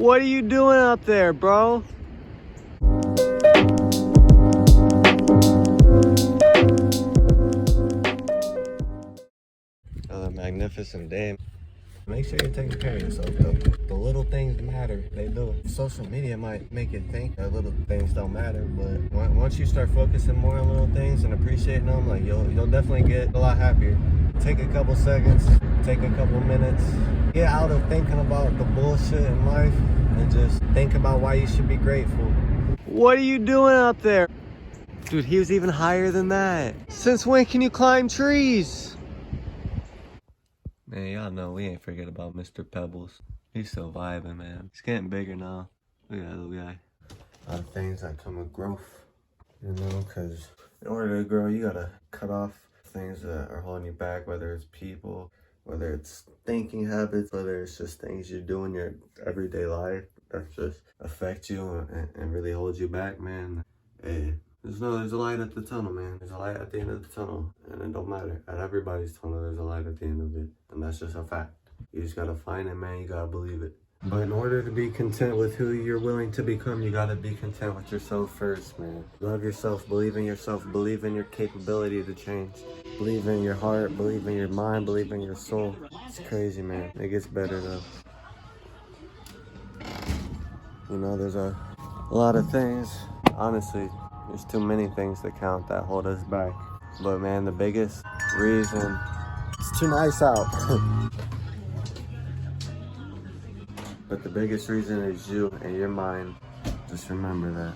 What are you doing up there, bro? Another magnificent day. Make sure you're taking care of yourself, though. The little things matter. They do. Social media might make you think that little things don't matter, but once you start focusing more on little things and appreciating them, like you'll definitely get a lot happier. Take a couple seconds, take a couple minutes, get out of thinking about the bullshit in life and just think about why you should be grateful. What are you doing up there? Dude, he was even higher than that. Since when can you climb trees? Man, y'all know we ain't forget about Mr. Pebbles. He's still vibing, man. He's getting bigger now. Look at that little guy. A lot of things that come with growth, you know, because in order to grow, you gotta cut off things that are holding you back, whether it's people, whether it's thinking habits, whether it's just things you do in your everyday life that just affect you and really hold you back, man. Hey, there's a light at the tunnel, man. There's a light at the end of the tunnel, and it don't matter. At everybody's tunnel, there's a light at the end of it, and that's just a fact. You just gotta find it, man. You gotta believe it. But in order to be content with who you're willing to become, you gotta be content with yourself first, man. Love yourself, believe in yourself, believe in your capability to change. Believe in your heart, believe in your mind, believe in your soul. It's crazy, man. It gets better, though. You know, there's a lot of things, honestly, there's too many things to count that hold us back. But man, the biggest reason, it's too nice out. But the biggest reason is you and your mind. Just remember that.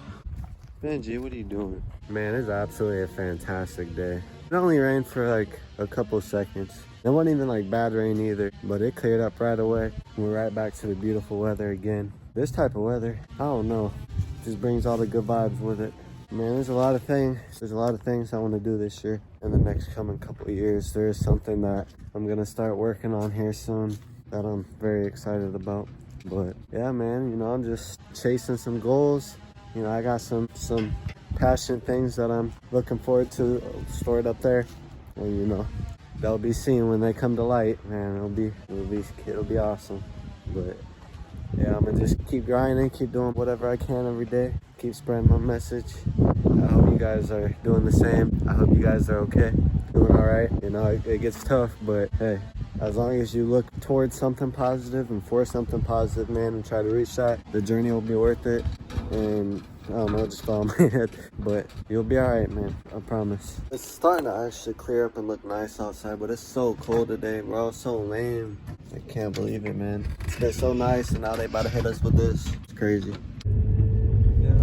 Benji, what are you doing? Man, it's absolutely a fantastic day. It only rained for like a couple seconds. It wasn't even like bad rain either, but it cleared up right away. We're right back to the beautiful weather again. This type of weather, I don't know, just brings all the good vibes with it. Man, there's a lot of things I want to do this year. In the next coming couple of years, there is something that I'm gonna start working on here soon that I'm very excited about. But yeah, man, you know, I'm just chasing some goals. You know, I got some passionate things that I'm looking forward to stored up there, and you know, they'll be seen when they come to light. Man, it'll be awesome. But yeah, I'm gonna just keep grinding, keep doing whatever I can every day, keep spreading my message. I hope you guys are doing the same. I hope you guys are okay, doing all right. You know, it gets tough, but hey, as long as you look towards something positive and for something positive, man, and try to reach that, the journey will be worth it. And I don't know, just fall on my head, but you'll be all right, man. I promise. It's starting to actually clear up and look nice outside, but it's so cold today, bro. It's so lame. I can't believe it, man. It's been so nice, and now they about to hit us with this. It's crazy. Yeah,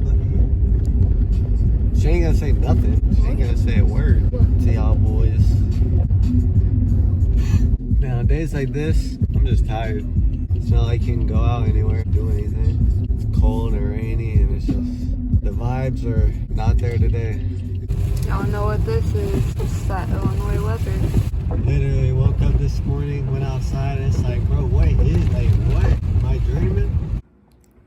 look at me. She ain't gonna say nothing. She ain't gonna say a word to y'all boys. Now, days like this, I'm just tired. It's not like you can go out anywhere, do anything. It's cold and rainy, and it's just, the vibes are not there today. Y'all know what this is. It's that Illinois weather. Literally woke up this morning, went outside, and it's like, bro, what? Am I dreaming?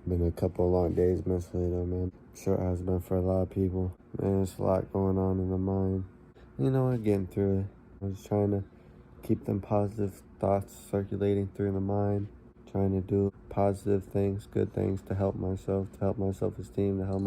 Been a couple of long days mentally though, man. Sure it has been for a lot of people. Man, there's a lot going on in the mind. You know what, getting through it. I'm just trying to keep them positive thoughts circulating through the mind. Trying to do positive things, good things to help myself, to help my self-esteem, to help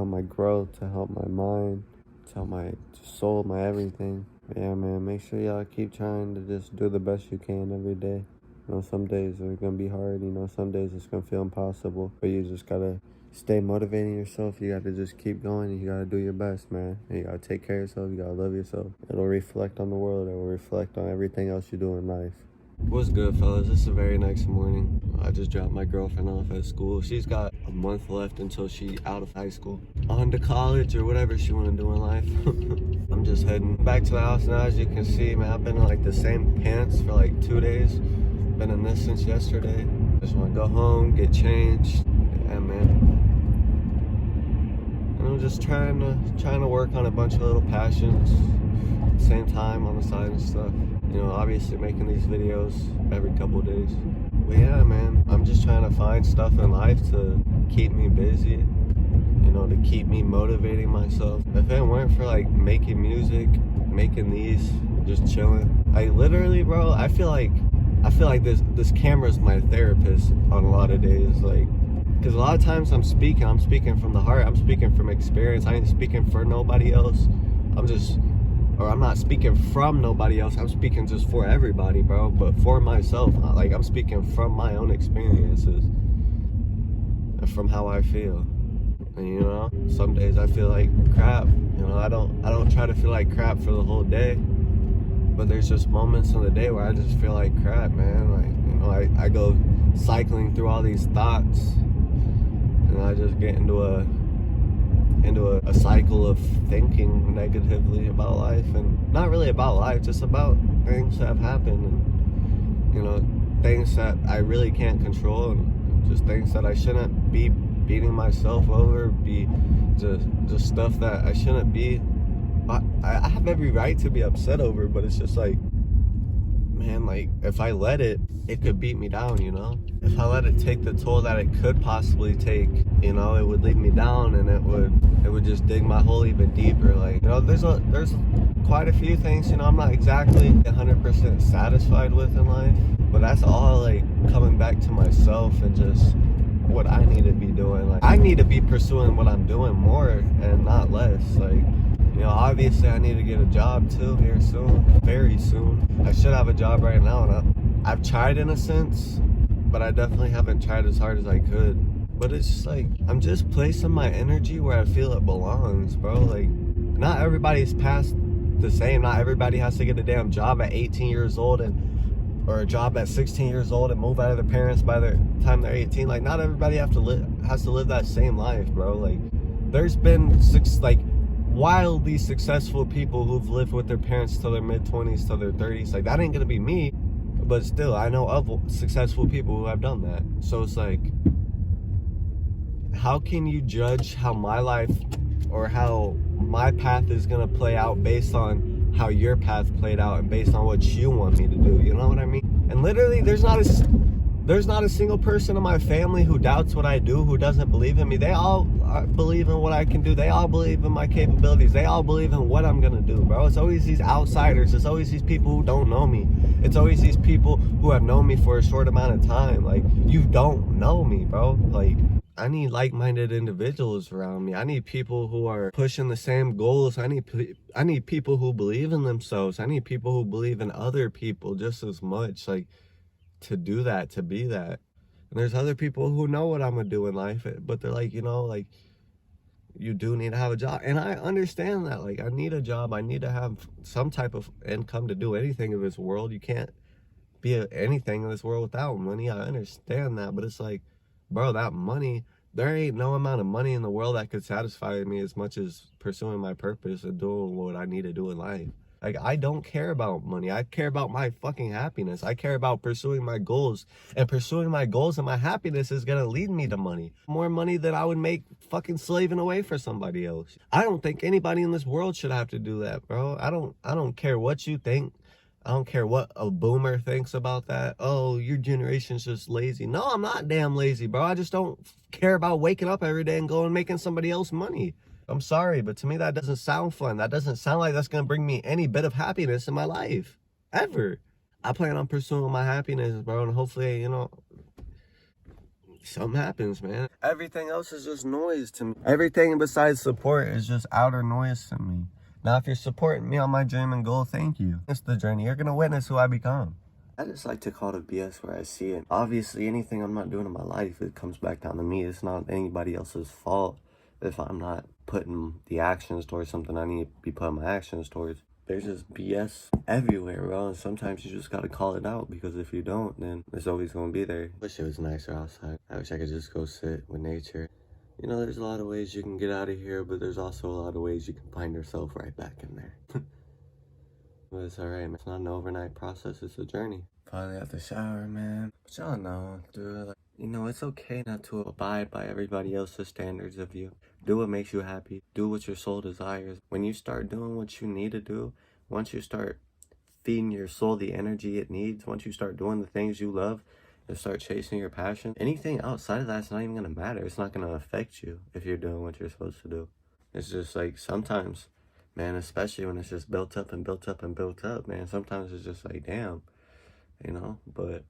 my growth, to help my mind, to help my soul, my everything. Yeah, man, make sure y'all keep trying to just do the best you can every day. You know, some days are gonna be hard, you know, some days it's gonna feel impossible, but you just gotta stay motivating yourself. You gotta just keep going. You gotta do your best, man. And you gotta take care of yourself. You gotta love yourself. It'll reflect on the world. It will reflect on everything else you do in life. What's good, fellas? It's a very nice morning. I just dropped my girlfriend off at school. She's got a month left until she's out of high school, on to college or whatever she want to do in life. I'm just heading back to the house now. As you can see, man, I've been in like the same pants for like 2 days. Been in this since yesterday. Just want to go home, get changed. Yeah, man. And I'm just trying to work on a bunch of little passions at the same time on the side and stuff. You know, obviously making these videos every couple of days. But yeah, man, I'm just trying to find stuff in life to keep me busy, you know, to keep me motivating myself. If it weren't for like making music, making these, just chilling, like literally, bro, I feel like I feel like this camera's my therapist on a lot of days, like, because a lot of times I'm speaking from the heart, I'm speaking from experience, I ain't speaking for nobody else. I'm not speaking from nobody else, I'm speaking just for everybody, bro, but for myself. Like, I'm speaking from my own experiences and from how I feel. And you know, some days I feel like crap. You know, I don't try to feel like crap for the whole day, but there's just moments in the day where I just feel like crap, man. Like, you know, I go cycling through all these thoughts, and I just get into a cycle of thinking negatively about life, and not really about life, just about things that have happened, and you know, things that I really can't control, and just things that I shouldn't be beating myself over, be just stuff that I shouldn't be. I have every right to be upset over, but it's just like, man, like, if I let it could beat me down, you know? If I let it take the toll that it could possibly take, you know, it would lead me down, and it would just dig my hole even deeper. Like, you know, there's quite a few things, you know, I'm not exactly 100% satisfied with in life, but that's all, like, coming back to myself and just what I need to be doing. Like, I need to be pursuing what I'm doing more and not less. Like, you know, obviously I need to get a job too here soon, very soon. I should have a job right now, and I've tried in a sense, but I definitely haven't tried as hard as I could. But it's just like, I'm just placing my energy where I feel it belongs, bro. Like, not everybody's past the same. Not everybody has to get a damn job at 18 years old or a job at 16 years old and move out of their parents by the time they're 18. Like, not everybody has to live that same life, bro. Like, there's been wildly successful people who've lived with their parents till their mid-20s, till their 30s. Like, that ain't gonna be me, but still, I know of successful people who have done that. So it's like, how can you judge how my life or how my path is gonna play out based on how your path played out and based on what you want me to do? You know what I mean? And literally, there's not a single person in my family who doubts what I do, who doesn't believe in me. They all believe in what I can do. They all believe in my capabilities. They all believe in what I'm gonna do, bro. It's always these outsiders. It's always these people who don't know me. It's always these people who have known me for a short amount of time. Like, you don't know me, bro. Like, I need like-minded individuals around me. I need people who are pushing the same goals. I need people who believe in themselves. I need people who believe in other people just as much, like, to do that, to be that. And there's other people who know what I'm gonna do in life, but they're like, you know, like, you do need to have a job. And I understand that. Like, I need a job. I need to have some type of income to do anything in this world. You can't be anything in this world without money. I understand that, but it's like, bro, that money, there ain't no amount of money in the world that could satisfy me as much as pursuing my purpose and doing what I need to do in life. Like, I don't care about money. I care about my fucking happiness. I care about pursuing my goals, and pursuing my goals and my happiness is gonna lead me to money. More money than I would make fucking slaving away for somebody else. I don't think anybody in this world should have to do that, bro. I don't care what you think. I don't care what a boomer thinks about that. Oh, your generation's just lazy. No, I'm not damn lazy, bro. I just don't care about waking up every day and going and making somebody else money. I'm sorry, but to me that doesn't sound fun. That doesn't sound like that's going to bring me any bit of happiness in my life. Ever. I plan on pursuing my happiness, bro, and hopefully, you know, something happens, man. Everything else is just noise to me. Everything besides support is just outer noise to me. Now, if you're supporting me on my dream and goal, thank you. It's the journey. You're going to witness who I become. I just like to call it BS where I see it. Obviously, anything I'm not doing in my life, it comes back down to me. It's not anybody else's fault if I'm not putting the actions towards something I need to be putting my actions towards. There's just BS everywhere, bro, and sometimes you just gotta call it out, because if you don't, then it's always gonna be there. Wish it was nicer outside. I wish I could just go sit with nature. You know, there's a lot of ways you can get out of here, but there's also a lot of ways you can find yourself right back in there. But it's alright, man. It's not an overnight process, it's a journey. Finally out the shower, man. But y'all know, dude, like, you know, it's okay not to abide by everybody else's standards of you. Do what makes you happy. Do what your soul desires. When you start doing what you need to do, once you start feeding your soul the energy it needs, once you start doing the things you love and start chasing your passion, anything outside of that's not even going to matter. It's not going to affect you if you're doing what you're supposed to do. It's just like, sometimes, man, especially when it's just built up and built up and built up, man, sometimes it's just like, damn, you know, but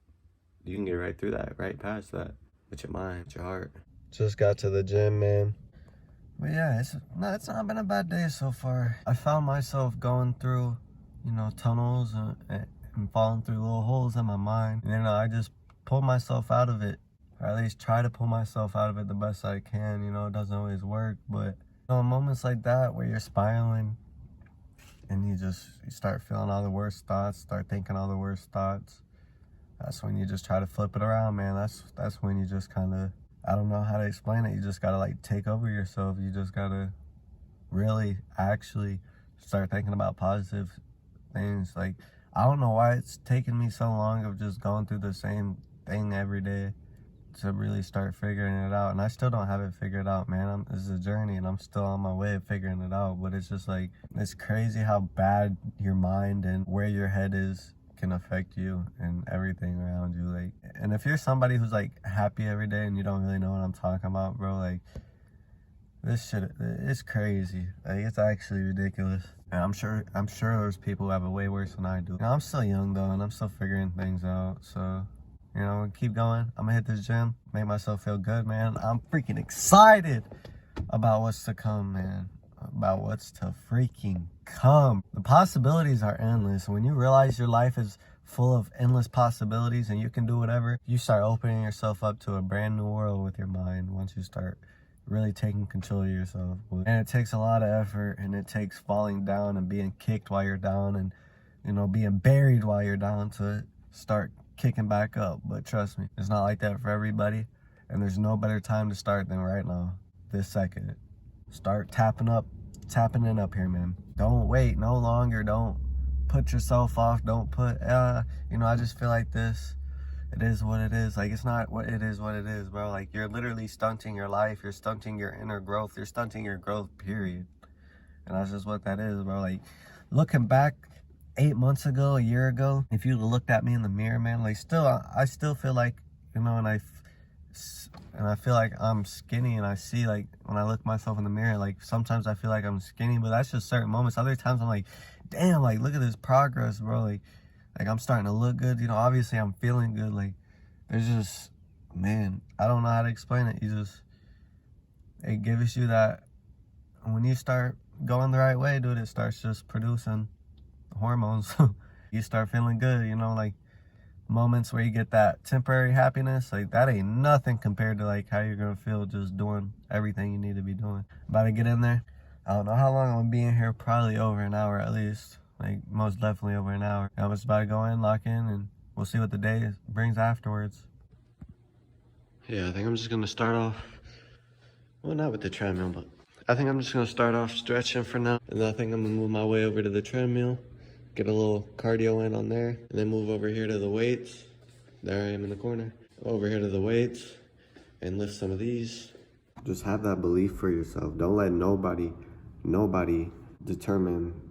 you can get right through that, right past that with your mind, with your heart. Just got to the gym, man. But yeah, it's not been a bad day so far. I found myself going through, you know, tunnels and falling through little holes in my mind. And, you know, I just pull myself out of it, or at least try to pull myself out of it the best I can. You know, it doesn't always work, but you know, in moments like that where you're spiraling and you start feeling all the worst thoughts, start thinking all the worst thoughts, that's when you just try to flip it around, man. That's when you just kind of, I don't know how to explain it. You just gotta like take over yourself. You just gotta really actually start thinking about positive things. Like, I don't know why it's taken me so long of just going through the same thing every day to really start figuring it out. And I still don't have it figured out, man. This is a journey and I'm still on my way of figuring it out. But it's just like, it's crazy how bad your mind and where your head is can affect you and everything around you. Like, and if you're somebody who's like happy every day and you don't really know what I'm talking about, bro, like, this shit, it's crazy. Like, it's actually ridiculous. And I'm sure there's people who have it way worse than I do. You know, I'm still young though, and I'm still figuring things out. So, you know, keep going. I'm gonna hit this gym, make myself feel good, man. I'm freaking excited about what's to come, man. About what's to freaking come. The possibilities are endless. When you realize your life is full of endless possibilities and you can do whatever, you start opening yourself up to a brand new world with your mind once you start really taking control of yourself. And it takes a lot of effort, and it takes falling down and being kicked while you're down, and, you know, being buried while you're down to start kicking back up. But trust me, it's not like that for everybody, and there's no better time to start than right now, this second. Start tapping in up here, man. Don't wait no longer. Don't put yourself off. Don't put, you know, I just feel like this. It is what it is. Like, it's not what it is, bro. Like, you're literally stunting your life. You're stunting your inner growth. You're stunting your growth, period. And that's just what that is, bro. Like, looking back 8 months ago, a year ago, if you looked at me in the mirror, man, like, I still feel like, you know, and I feel like I'm skinny, and I see, like, when I look myself in the mirror, like, sometimes I feel like I'm skinny, but that's just certain moments. Other times I'm like, damn, like, look at this progress, bro. Like, I'm starting to look good. You know, obviously I'm feeling good. Like, there's just, man, I don't know how to explain it. It gives you that, when you start going the right way, dude, it starts just producing hormones. You start feeling good, you know, like, moments where you get that temporary happiness, like, that ain't nothing compared to, like, how you're gonna feel just doing everything you need to be doing. About to get in there. I don't know how long I'm gonna be in here, probably over an hour at least. Like, most definitely over an hour. I'm just about to go in, lock in, and we'll see what the day brings afterwards. Yeah, I think I'm just gonna start off, well, not with the treadmill, but I think I'm just gonna start off stretching for now. And I think I'm gonna move my way over to the treadmill, get a little cardio in on there, and then move over here to the weights. There I am in the corner. Over here to the weights and lift some of these. Just have that belief for yourself. Don't let nobody determine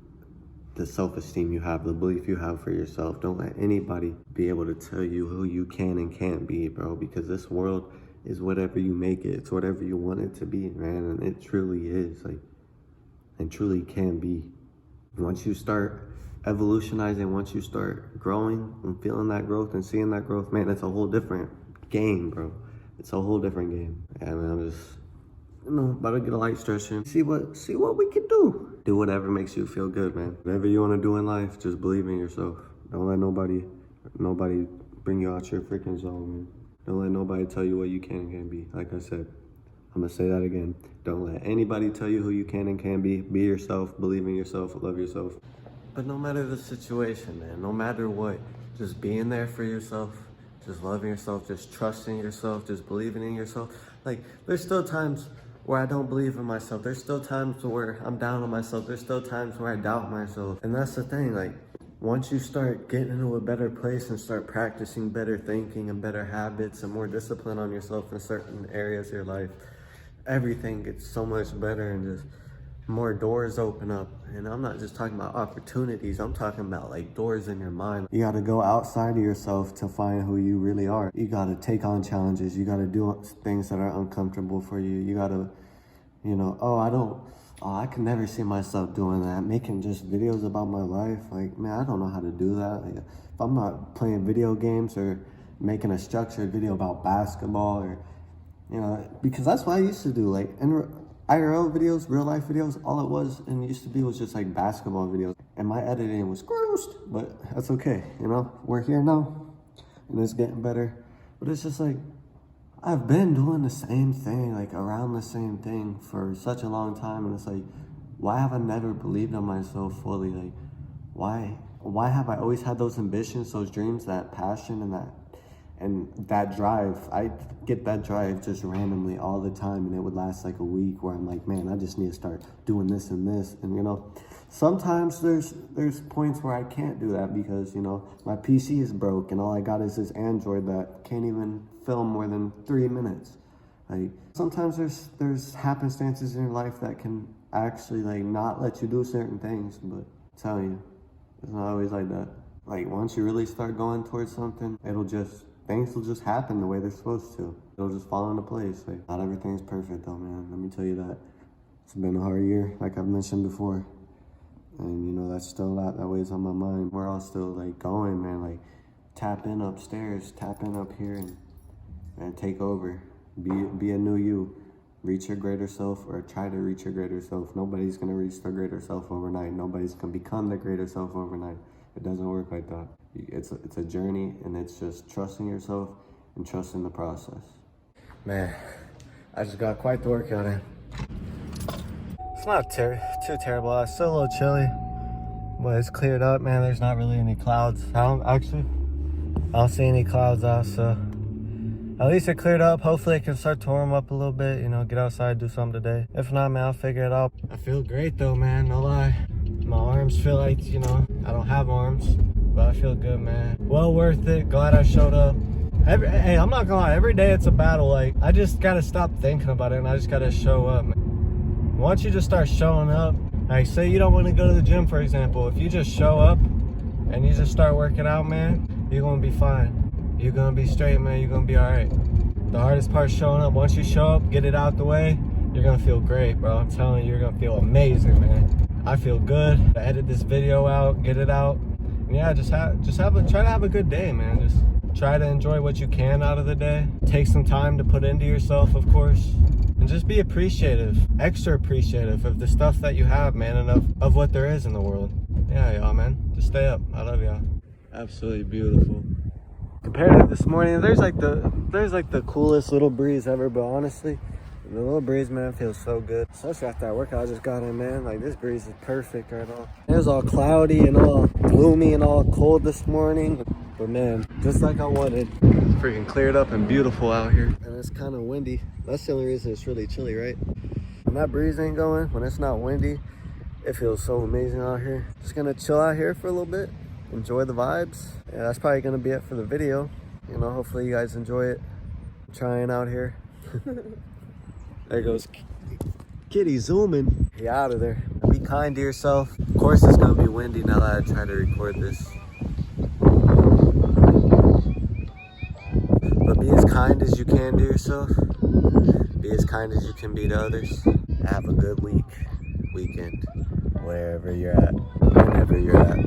the self-esteem you have, the belief you have for yourself. Don't let anybody be able to tell you who you can and can't be, bro, because this world is whatever you make it. It's whatever you want it to be, man, and it truly is, like, and truly can be. Once you start evolutionizing, once you start growing and feeling that growth and seeing that growth, man, it's a whole different game, bro. It's a whole different game. Yeah, man, I'm just, you know, about to get a light stretch in. See what we can do. Do whatever makes you feel good, man. Whatever you want to do in life, just believe in yourself. Don't let nobody bring you out your freaking zone, man. Don't let nobody tell you what you can and can't be. Like I said, I'm gonna say that again. Don't let anybody tell you who you can and can't be. Be yourself, believe in yourself, love yourself. But no matter the situation, man, no matter what, just being there for yourself, just loving yourself, just trusting yourself, just believing in yourself. Like, there's still times where I don't believe in myself. There's still times where I'm down on myself. There's still times where I doubt myself. And that's the thing, like, once you start getting into a better place and start practicing better thinking and better habits and more discipline on yourself in certain areas of your life, everything gets so much better and just more doors open up. And I'm not just talking about opportunities, I'm talking about like doors in your mind. You gotta go outside of yourself to find who you really are. You gotta take on challenges. You gotta do things that are uncomfortable for you. You gotta, you know, oh, Oh, I could never see myself doing that, making just videos about my life. Like, man, I don't know how to do that. Like, if I'm not playing video games or making a structured video about basketball or, you know, because that's what I used to do. Like, in IRL videos, real life videos, all it was and used to be was just like basketball videos. And my editing was gross, but that's okay. You know, we're here now and it's getting better. But it's just like, I've been doing the same thing, like around the same thing for such a long time. And it's like, why have I never believed in myself fully? Like, why have I always had those ambitions, those dreams, that passion and that drive? I get that drive just randomly all the time, and it would last like a week where I'm like, man, I just need to start doing this and this. And you know, sometimes there's points where I can't do that because, you know, my PC is broke and all I got is this Android that can't even film more than 3 minutes. Like, sometimes there's happenstances in your life that can actually like not let you do certain things, but I'm telling you, it's not always like that. Like, once you really start going towards something, things will just happen the way they're supposed to. It'll just fall into place. Like, not everything's perfect though, man. Let me tell you that. It's been a hard year, like I've mentioned before. And you know, that's still a lot that weighs on my mind. We're all still like going, man. Like, tap in upstairs, tap in up here, and take over. Be a new you. Reach your greater self, or try to reach your greater self. Nobody's gonna reach their greater self overnight. Nobody's gonna become their greater self overnight. It doesn't work like that. It's a journey, and it's just trusting yourself and trusting the process. Man, I just got quite the workout in. It's not too terrible. It's still a little chilly, but it's cleared up, man. There's not really any clouds. I don't see any clouds out, so at least it cleared up. Hopefully it can start to warm up a little bit, you know, get outside, do something today. If not, man, I'll figure it out. I feel great though, man, no lie. My arms feel like, you know, I don't have arms, but I feel good, man. Well worth it. Glad I showed up. Hey, I'm not gonna lie, every day it's a battle. Like, I just gotta stop thinking about it and I just gotta show up, man. Once you just start showing up, like, say you don't want to go to the gym, for example. If you just show up and you just start working out, man, you're gonna be fine. You're gonna be straight, man. You're gonna be all right. The hardest part is showing up. Once you show up, get it out the way, you're gonna feel great, bro. I'm telling you, you're gonna feel amazing, man. I feel good. I edit this video out, get it out. And yeah, try to have a good day, man. Just try to enjoy what you can out of the day. Take some time to put into yourself, of course. And just be appreciative, extra appreciative of the stuff that you have, man, and of what there is in the world. Yeah, y'all, man. Just stay up. I love y'all. Absolutely beautiful. Compared to this morning, there's like the coolest little breeze ever, but honestly, the little breeze, man, feels so good. Especially after that workout I just got in, man. Like, this breeze is perfect right now. It was all cloudy and all gloomy and all cold this morning, but man, just like I wanted. Freaking cleared up and beautiful out here. And it's kind of windy. That's the only reason it's really chilly, right? When that breeze ain't going, when it's not windy, it feels so amazing out here. Just gonna chill out here for a little bit. Enjoy the vibes. Yeah, that's probably gonna be it for the video. You know, hopefully you guys enjoy it. I'm trying out here. There goes Kitty zooming. He out of there. Be kind to yourself. Of course it's gonna be windy now that I try to record this. But be as kind as you can to yourself. Be as kind as you can be to others. Have a good weekend, wherever you're at, whenever you're at.